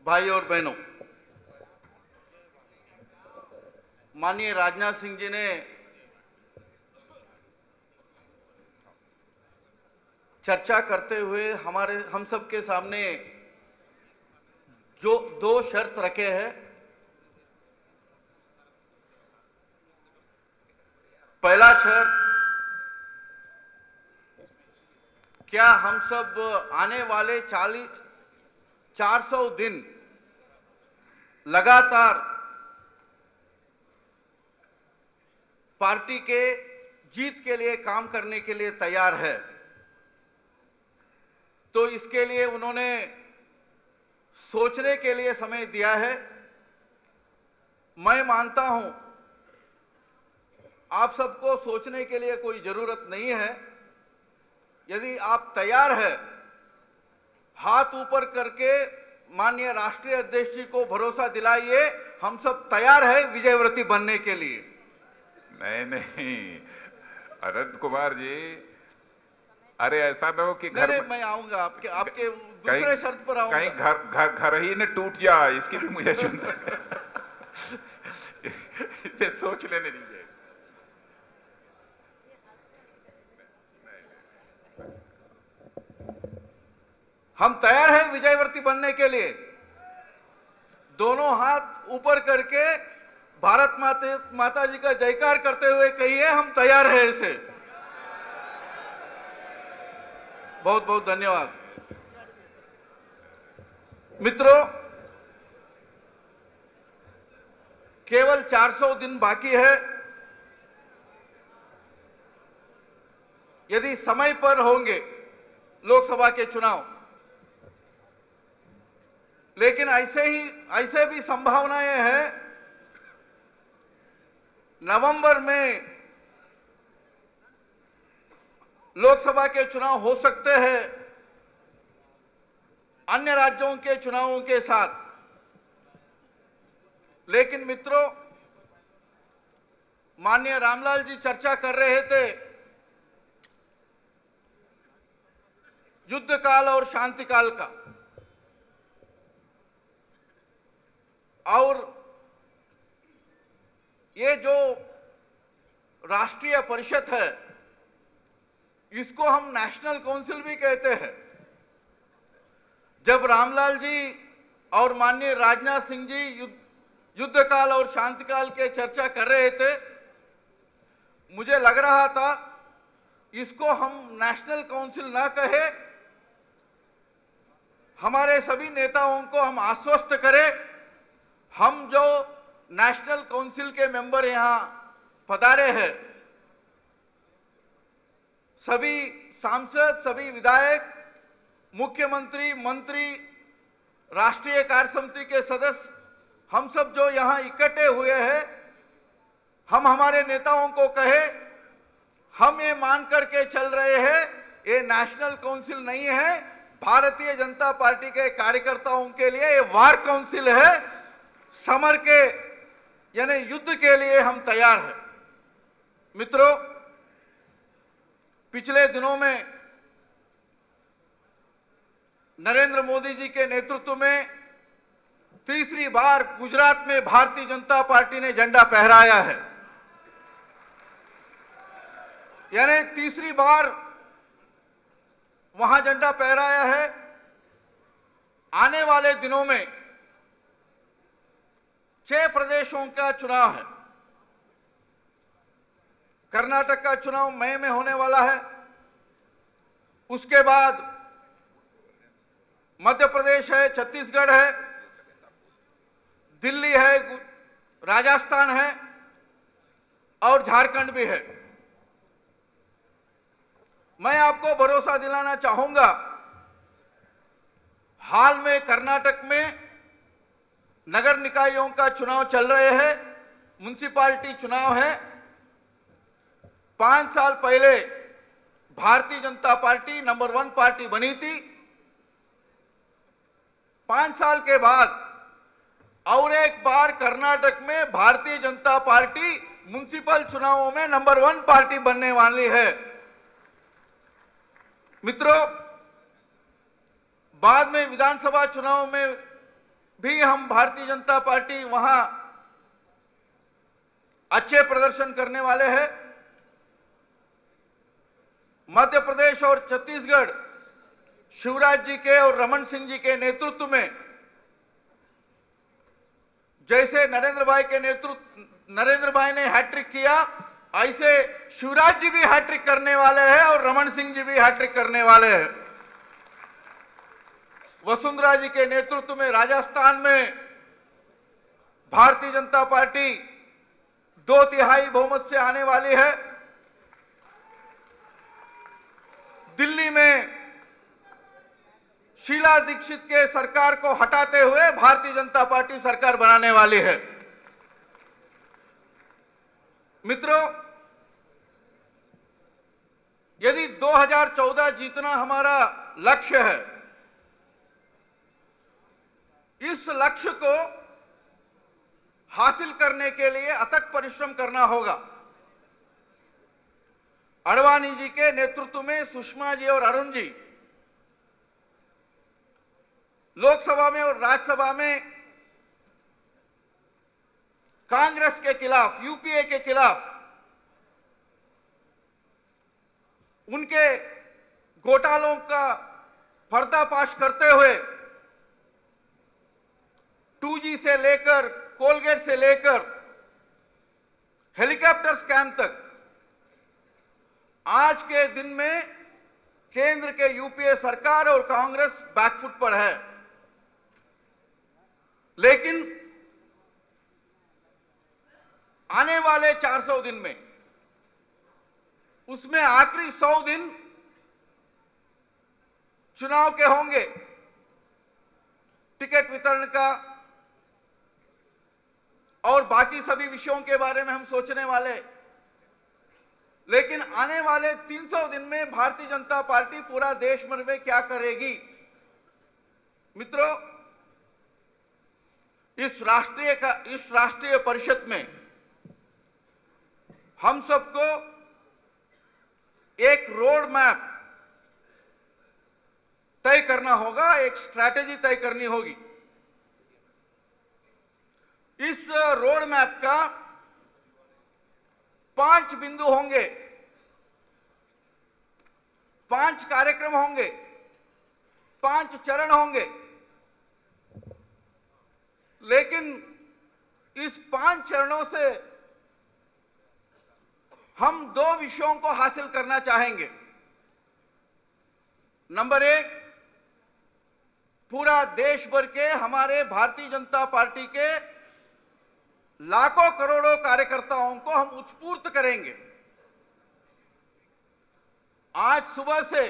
भाई और बहनों, माननीय राजनाथ सिंह जी ने चर्चा करते हुए हम सब के सामने जो दो शर्त रखे हैं। पहला शर्त, क्या हम सब आने वाले 400 दिन लगातार पार्टी के जीत के लिए काम करने के लिए तैयार है। तो इसके लिए उन्होंने सोचने के लिए समय दिया है। मैं मानता हूं आप सबको सोचने के लिए कोई जरूरत नहीं है। यदि आप तैयार है, हाथ ऊपर करके माननीय राष्ट्रीय अध्यक्ष जी को भरोसा दिलाइए, हम सब तैयार है विजयव्रती बनने के लिए। नहीं अनंत कुमार जी, अरे ऐसा ना हो कि घर नहीं, मैं आऊंगा आपके दूसरे शर्त पर आऊंगा। कहीं घर ही ने टूट जाए, इसकी भी मुझे चिंता इसे सोच लेने दीजिए। हम तैयार हैं विजयव्रती बनने के लिए। दोनों हाथ ऊपर करके भारत माता जी का जयकार करते हुए कहिए, हम तैयार हैं इसे। बहुत बहुत धन्यवाद। मित्रों, केवल 400 दिन बाकी है। यदि समय पर होंगे लोकसभा के चुनाव, लेकिन ऐसे भी संभावनाएं हैं नवंबर में लोकसभा के चुनाव हो सकते हैं अन्य राज्यों के चुनावों के साथ। लेकिन मित्रों, माननीय रामलाल जी चर्चा कर रहे थे युद्ध काल और शांति काल का, और ये जो राष्ट्रीय परिषद है, इसको हम नेशनल काउंसिल भी कहते हैं। जब रामलाल जी और माननीय राजनाथ सिंह जी युद्ध काल और शांति काल के चर्चा कर रहे थे, मुझे लग रहा था इसको हम नेशनल काउंसिल ना कहे, हमारे सभी नेताओं को हम आश्वस्त करें, हम जो नेशनल काउंसिल के मेंबर यहां पधारे हैं, सभी सांसद, सभी विधायक, मुख्यमंत्री, मंत्री, राष्ट्रीय कार्य समिति के सदस्य, हम सब जो यहां इकट्ठे हुए हैं, हम हमारे नेताओं को कहे, हम ये मान करके चल रहे हैं ये नेशनल काउंसिल नहीं है, भारतीय जनता पार्टी के कार्यकर्ताओं के लिए ये वार काउंसिल है। समर के यानी युद्ध के लिए हम तैयार हैं। मित्रों, पिछले दिनों में नरेंद्र मोदी जी के नेतृत्व में तीसरी बार गुजरात में भारतीय जनता पार्टी ने झंडा फहराया है। यानी तीसरी बार वहां झंडा फहराया है। आने वाले दिनों में 6 प्रदेशों का चुनाव है। कर्नाटक का चुनाव मई में होने वाला है। उसके बाद मध्य प्रदेश है, छत्तीसगढ़ है, दिल्ली है, राजस्थान है और झारखंड भी है। मैं आपको भरोसा दिलाना चाहूंगा, हाल में कर्नाटक में नगर निकायों का चुनाव चल रहे हैं, म्युनिसिपैलिटी चुनाव है। 5 साल पहले Bharatiya Janata party number 1 party बनी थी। 5 साल के बाद और एक बार कर्नाटक में भारतीय जनता पार्टी म्युनिसिपल चुनावों में नंबर 1 पार्टी बनने वाली है। मित्रों, बाद में विधानसभा चुनाव में भी हम भारतीय जनता पार्टी वहां अच्छे प्रदर्शन करने वाले हैं। मध्य प्रदेश और छत्तीसगढ़ शिवराज जी के और रमन सिंह जी के नेतृत्व में, जैसे नरेंद्र भाई ने हैट्रिक किया, ऐसे शिवराज जी भी हैट्रिक करने वाले हैं और रमन सिंह जी भी हैट्रिक करने वाले हैं। वसुंधरा जी के नेतृत्व में राजस्थान में भारतीय जनता पार्टी 2/3 बहुमत से आने वाली है। दिल्ली में शीला दीक्षित के सरकार को हटाते हुए भारतीय जनता पार्टी सरकार बनाने वाली है। मित्रों, यदि 2014 जीतना हमारा लक्ष्य है, इस लक्ष्य को हासिल करने के लिए अथक परिश्रम करना होगा। आडवाणी जी के नेतृत्व में सुषमा जी और अरुण जी लोकसभा में और राज्यसभा में कांग्रेस के खिलाफ, यूपीए के खिलाफ उनके घोटालों का पर्दाफाश करते हुए 2G से लेकर कोलगेट से लेकर हेलीकॉप्टर स्कैम तक आज के दिन में केंद्र के यूपीए सरकार और कांग्रेस बैकफुट पर है। लेकिन आने वाले 400 दिन में, उसमें आखिरी 100 दिन चुनाव के होंगे, टिकट वितरण का और बाकी सभी विषयों के बारे में हम सोचने वाले। लेकिन आने वाले 300 दिन में भारतीय जनता पार्टी पूरा देश भर में क्या करेगी? मित्रों, इस राष्ट्रीय परिषद में हम सबको एक रोड मैप तय करना होगा, एक स्ट्रैटेजी तय करनी होगी। इस रोड मैप का 5 बिंदु होंगे, 5 कार्यक्रम होंगे, 5 चरण होंगे। लेकिन इस 5 चरणों से हम 2 विषयों को हासिल करना चाहेंगे। नंबर 1, पूरा देश भर के हमारे भारतीय जनता पार्टी के लाखों करोड़ों कार्यकर्ताओं को हम उत्स्फूर्त करेंगे। आज सुबह से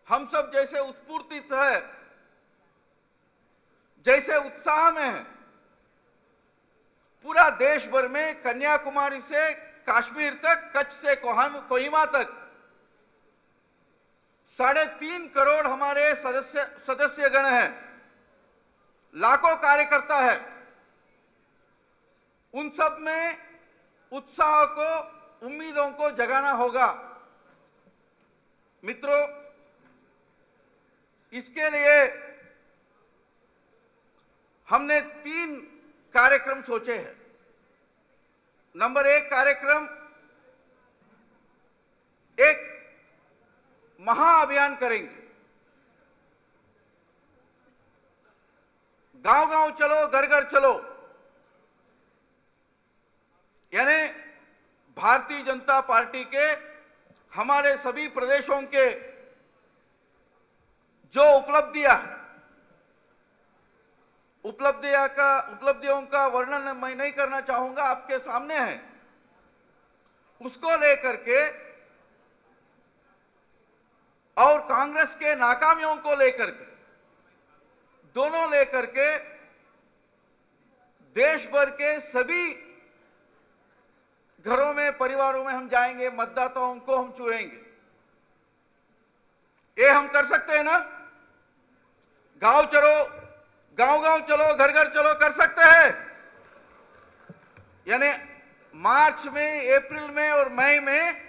हम सब जैसे उत्स्फूर्तित है, जैसे उत्साह में है, पूरा देश भर में कन्याकुमारी से कश्मीर तक, कच्छ से कोहिमा तक 3.5 करोड़ हमारे सदस्यगण हैं, लाखों कार्यकर्ता है। उन सब में उत्साह को, उम्मीदों को जगाना होगा। मित्रों, इसके लिए हमने 3 कार्यक्रम सोचे हैं। नंबर 1 कार्यक्रम, एक महाअभियान करेंगे। गांव-गांव चलो, घर-घर चलो, यानी भारतीय जनता पार्टी के हमारे सभी प्रदेशों के जो उपलब्धियों का वर्णन मैं नहीं करना चाहूंगा, आपके सामने है। उसको लेकर के और कांग्रेस के नाकामियों को लेकर के, दोनों लेकर के देश भर के सभी घरों में, परिवारों में हम जाएंगे, मतदाताओं को हम छुएंगे। ये हम कर सकते हैं ना? गांव चलो, घर-घर चलो, कर सकते हैं। यानी मार्च में, अप्रैल में और मई में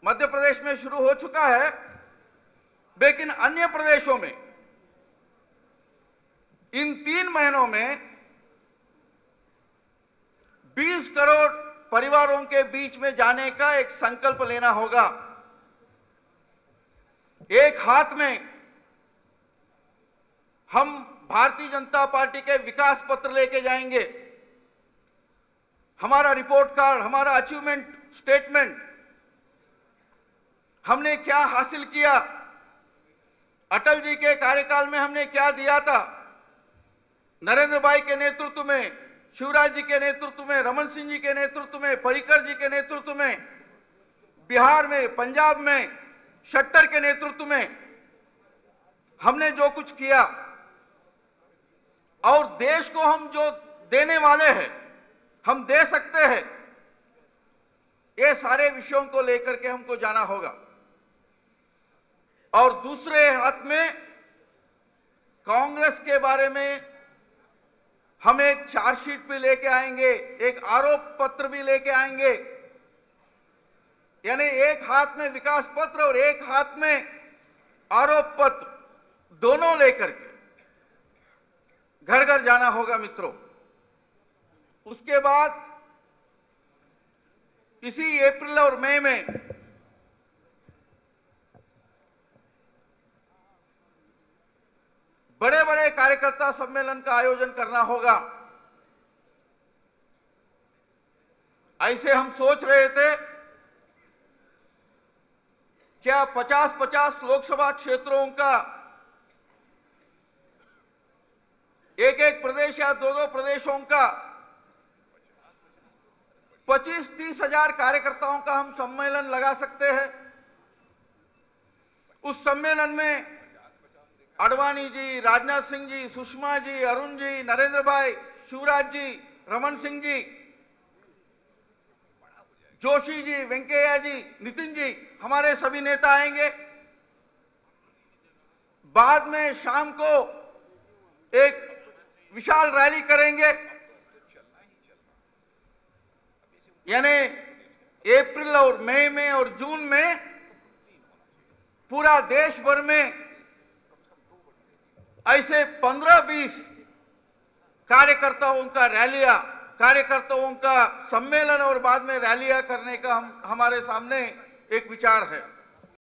मध्य प्रदेश में शुरू हो चुका है, लेकिन अन्य प्रदेशों में इन 3 महीनों में 20 करोड़ परिवारों के बीच में जाने का एक संकल्प लेना होगा। एक हाथ में हम भारतीय जनता पार्टी के विकास पत्र लेके जाएंगे, हमारा रिपोर्ट कार्ड, हमारा अचीवमेंट स्टेटमेंट, हमने क्या हासिल किया, अटल जी के कार्यकाल में हमने क्या दिया था, नरेंद्र भाई के नेतृत्व में, शिवराज जी के नेतृत्व में, रमन सिंह जी के नेतृत्व में, पर्रिकर जी के नेतृत्व में, बिहार में, पंजाब में, शट्टर के नेतृत्व में हमने जो कुछ किया और देश को हम जो देने वाले हैं, हम दे सकते हैं, ये सारे विषयों को लेकर के हमको जाना होगा। और दूसरे हाथ में कांग्रेस के बारे में हम एक चार्जशीट भी लेके आएंगे, एक आरोप पत्र भी लेके आएंगे, यानी एक हाथ में विकास पत्र और एक हाथ में आरोप पत्र, दोनों लेकर के घर घर जाना होगा मित्रों। उसके बाद इसी अप्रैल और मई में बड़े बड़े कार्यकर्ता सम्मेलन का आयोजन करना होगा। ऐसे हम सोच रहे थे क्या 50-50 लोकसभा क्षेत्रों का एक प्रदेश या 2 प्रदेशों का 25-30 हजार कार्यकर्ताओं का हम सम्मेलन लगा सकते हैं। उस सम्मेलन में आडवाणी जी, राजनाथ सिंह जी, सुषमा जी, अरुण जी, नरेंद्र भाई, शिवराज जी, रमन सिंह जी, जोशी जी, वेंकैया जी, नितिन जी, हमारे सभी नेता आएंगे। बाद में शाम को एक विशाल रैली करेंगे, यानी अप्रैल और मई में और जून में पूरा देश भर में ऐसे 15-20 कार्यकर्ताओं का रैलियां, कार्यकर्ताओं का सम्मेलन और बाद में रैलियां करने का हमारे सामने एक विचार है।